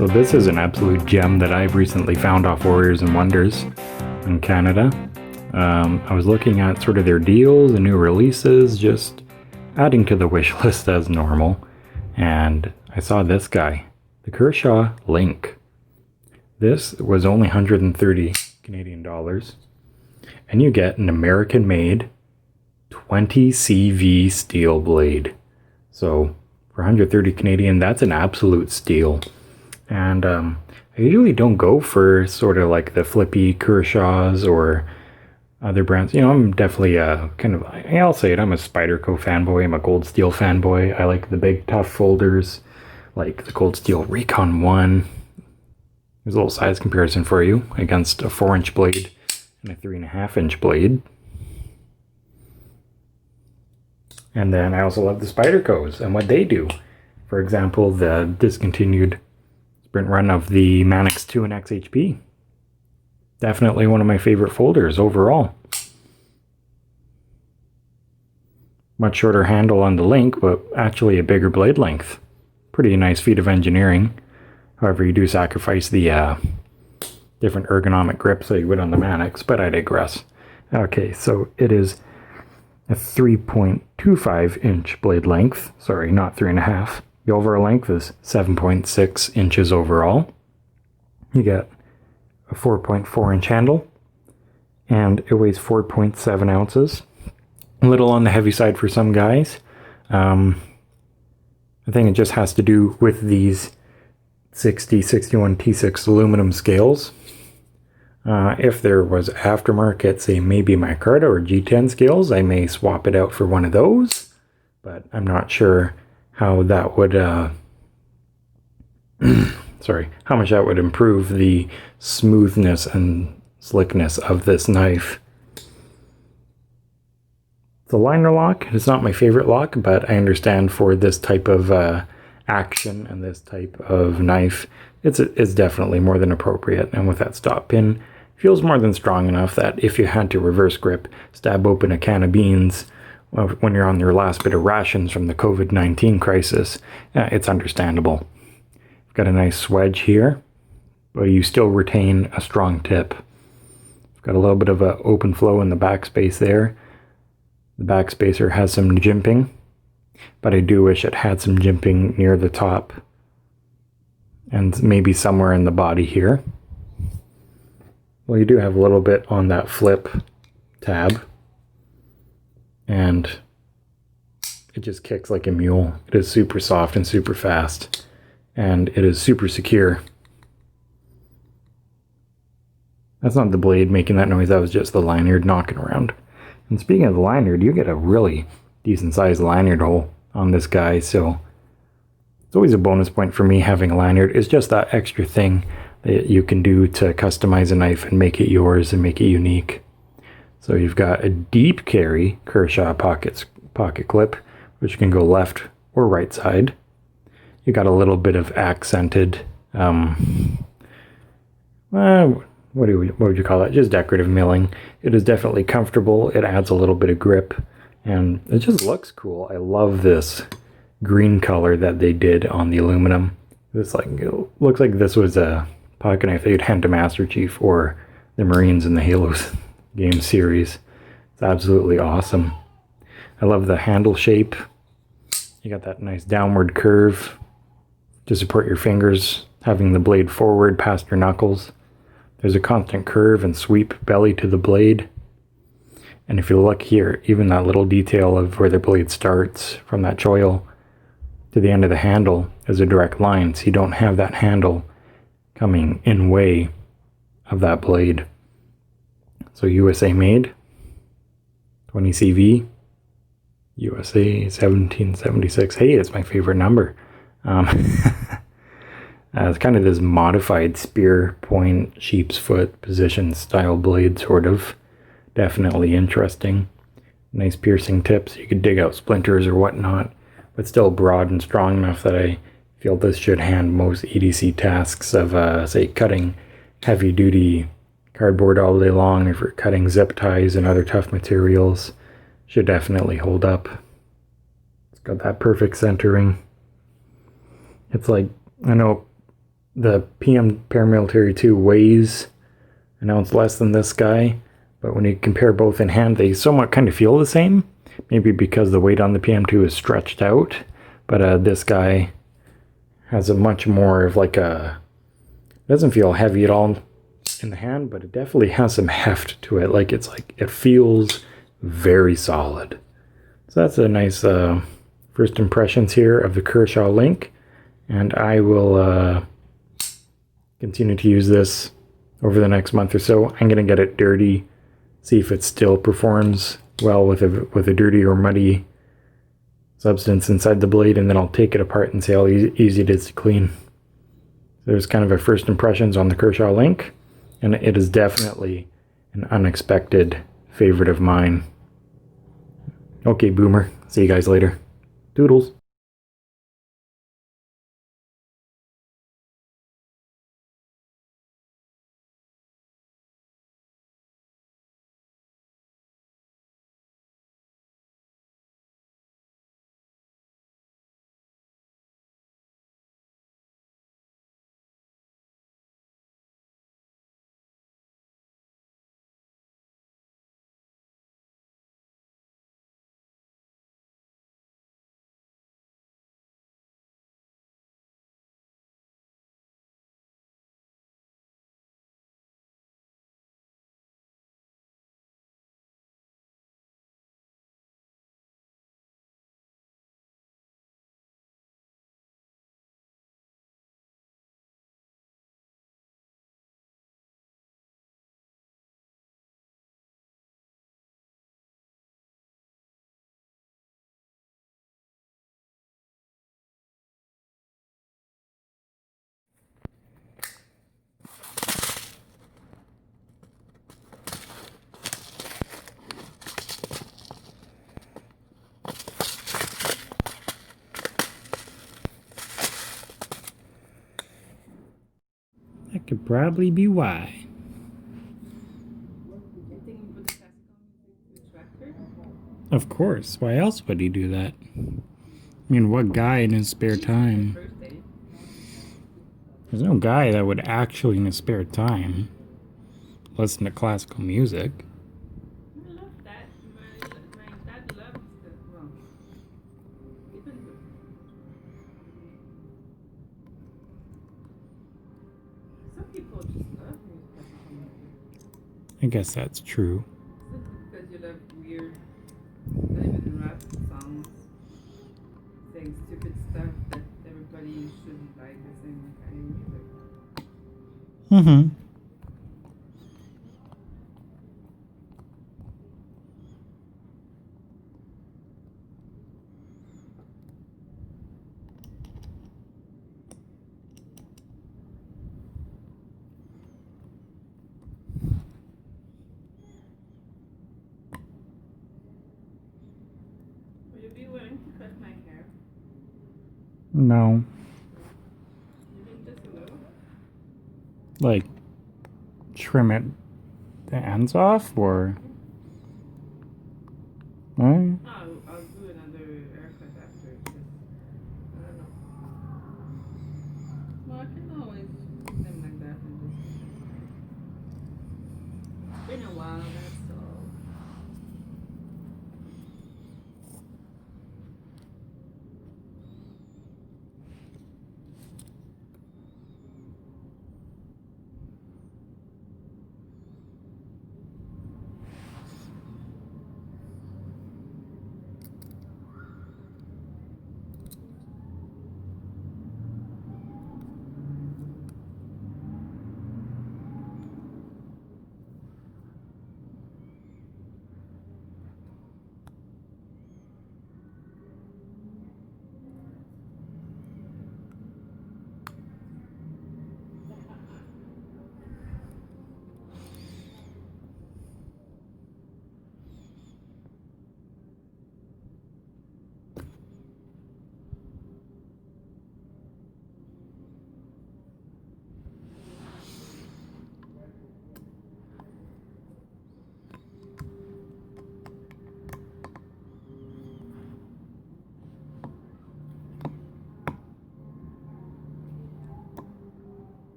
So this is an absolute gem that I've recently found off Warriors and Wonders in Canada. I was looking at sort of their deals and new releases, just adding to the wish list as normal, and I saw this guy, the Kerhaw Link. This was only 130 Canadian dollars, and you get an American-made 20 CV steel blade. So for 130 Canadian, that's an absolute steal. And I usually don't go for sort of like the flippy Kershaws or other brands. You know, I'm definitely I'll say it, I'm a Spyderco fanboy. I'm a Cold Steel fanboy. I like the big tough folders, like the Cold Steel Recon 1. There's a little size comparison for you against a 4-inch blade and a 3.5-inch blade. And then I also love the Spydercos and what they do. For example, the discontinued sprint run of the Manix 2 and XHP. Definitely one of my favorite folders overall. Much shorter handle on the Link, but actually a bigger blade length. Pretty nice feat of engineering. However, you do sacrifice the different ergonomic grips that you would on the Manix, but I digress. Okay, so it is a 3.25-inch blade length. Sorry, not 3.5. The overall length is 7.6 inches overall. You get a 4.4-inch handle, and it weighs 4.7 ounces. A little on the heavy side for some guys. I think it just has to do with these 6061 T6 aluminum scales. If there was aftermarket, say maybe micarta or G10 scales, I may swap it out for one of those, but I'm not sure how that would how much that would improve the smoothness and slickness of this knife. The liner lock is not my favorite lock, but I understand for this type of action and this type of knife, it's definitely more than appropriate. And with that stop pin, feels more than strong enough that if you had to reverse grip, stab open a can of beans when you're on your last bit of rations from the COVID-19 crisis, it's understandable. You've got a nice swedge here, but you still retain a strong tip. You've got a little bit of an open flow in the backspace there. The backspacer has some jimping, but I do wish it had some jimping near the top and maybe somewhere in the body here. Well, you do have a little bit on that flip tab, and it just kicks like a mule. It is super soft and super fast, and it is super secure. That's not the blade making that noise, that was just the lanyard knocking around. And speaking of the lanyard, you get a really decent sized lanyard hole on this guy, so it's always a bonus point for me having a lanyard. It's just that extra thing that you can do to customize a knife and make it yours and make it unique. So you've got a deep carry Kerhaw pocket clip, which can go left or right side. You got a little bit of accented, what would you call that? Just decorative milling. It is definitely comfortable. It adds a little bit of grip, and it just looks cool. I love this green color that they did on the aluminum. It looks like this was a pocket knife that you'd hand to Master Chief or the Marines in the Halo game series. It's absolutely awesome. I love the handle shape. You got that nice downward curve to support your fingers, having the blade forward past your knuckles. There's a constant curve and sweep belly to the blade. And if you look here, even that little detail of where the blade starts from that choil to the end of the handle is a direct line, so you don't have that handle coming in way of that blade. So USA made, 20 CV, USA 1776. Hey, it's my favorite number. It's kind of this modified spear point, sheep's foot position style blade, sort of. Definitely interesting. Nice piercing tips. You could dig out splinters or whatnot, but still broad and strong enough that I feel this should hand most EDC tasks of, say, cutting heavy duty cardboard all day long, or for cutting zip ties and other tough materials. Should definitely hold up. It's got that perfect centering. It's like, I know The PM Paramilitary 2 weighs, I know it's less than this guy, but when you compare both in hand, they somewhat kind of feel the same. Maybe because the weight on the PM2 is stretched out, but this guy has a much more of like a, doesn't feel heavy at all in the hand, but it definitely has some heft to it. Like it feels very solid. So that's a nice first impressions here of the Kerhaw Link, and I will continue to use this over the next month or so. I'm gonna get it dirty, see if it still performs well with a dirty or muddy substance inside the blade, and then I'll take it apart and see how easy it is to clean. There's kind of a first impressions on the Kerhaw Link, and it is definitely an unexpected favorite of mine. Okay, Boomer. See you guys later. Doodles. That could probably be why. Of course. Why else would he do that? I mean, what guy in his spare time? There's no guy that would actually, in his spare time, listen to classical music. I love that. My dad loves the well, even some people just love classical music. I guess that's true. Because you love weird, not even rap songs, saying stupid stuff that everybody shouldn't like the same kind of music. Mm-hmm. Would you be willing to cut my hair? No. Even just a little? Like, trim it the ends off, or? I'll do another haircut after. Because, I don't know. Well, I can always keep them like that and just. It's been a while, that's all.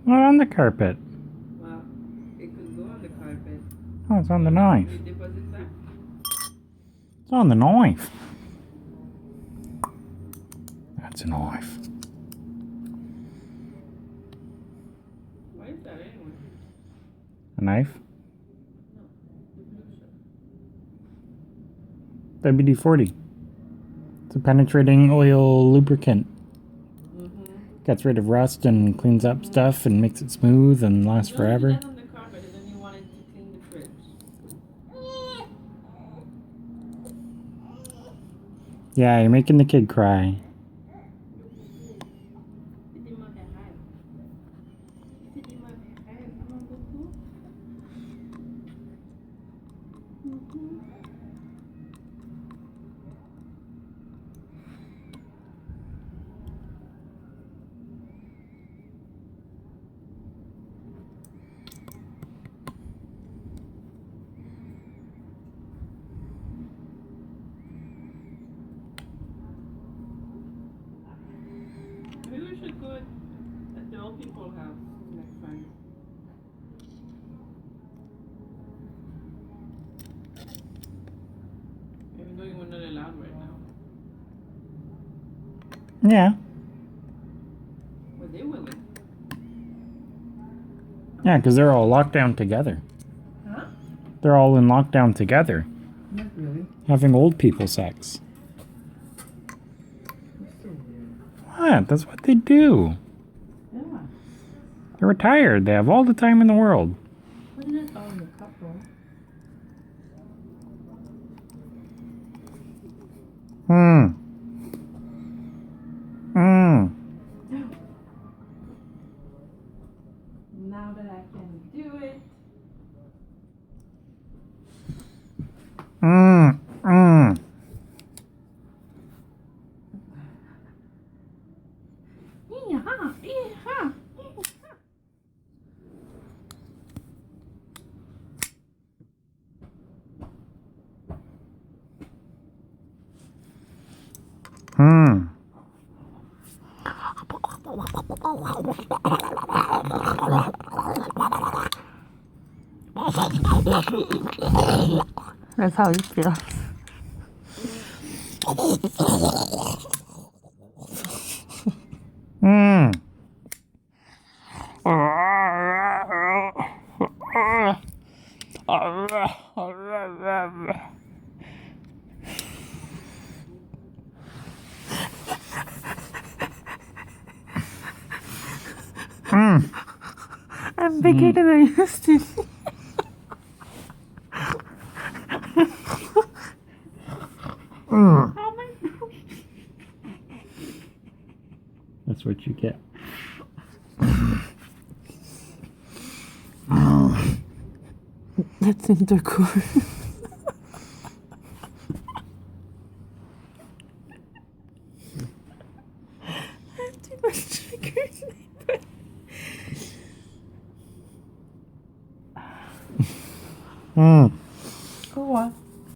Not on the carpet. Well, it could go on the carpet. Oh, it's on the knife. You deposit that? It's on the knife. That's a knife. Why is that anyway? A knife? No, the blue shit. WD-40. It's a penetrating oil lubricant. Gets rid of rust and cleans up stuff and makes it smooth and lasts You forever. don't do that on the carpet and then you wanted to clean the fridge. Yeah, you're making the kid cry. Maybe we should go at the old people house next time. Even though we're not allowed right now. Yeah. But they willing. Yeah, because they're all locked down together. Huh? They're all in lockdown together, Not really. having old people sex. That's so weird. What? That's what they do. Yeah. They're retired. They have all the time in the world. Wasn't it all in the couple? Hmm. Hmm. Now that I can do it. Hmm. Hmm. Hmm. That's how you feel. Hmm. I'm bigger than I used to. That's what you get. That's intercourse. I'm too much triggers. Hmm.